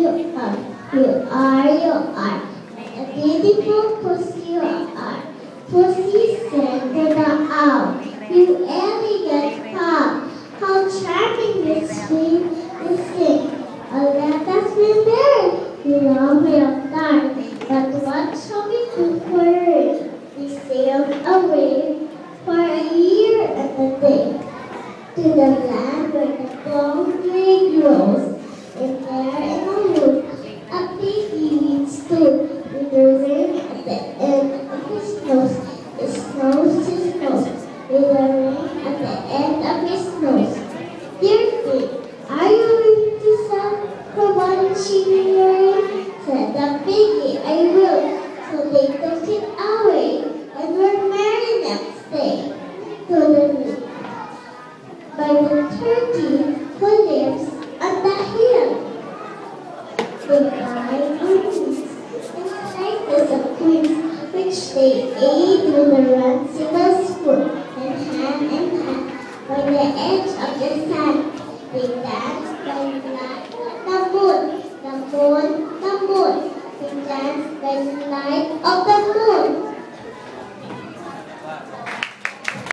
you are, you are, you are. A beautiful pussy you are. Pussy said to the owl, you elegant cow, how charming you scream and sing. Oh, let us be married, you love me of dark. But what shall we do for it? We sailed away for a year and a day to the land where the palm tree grows. And there in a wood, a baby weed stood with a ring at the end of his nose. His nose, with a ring at the end of his nose. Dear king, are you willing to sell for one shilling your ring? Said the piggy, I will. So they took it away and were married next day to the by the turkey who lives on the hill. They died on peace and slices of queens, which they ate with a rancidal spoon, and hand in hand by the edge of the sand. They danced by the light of the moon, the moon, the moon. They danced by the light of the moon.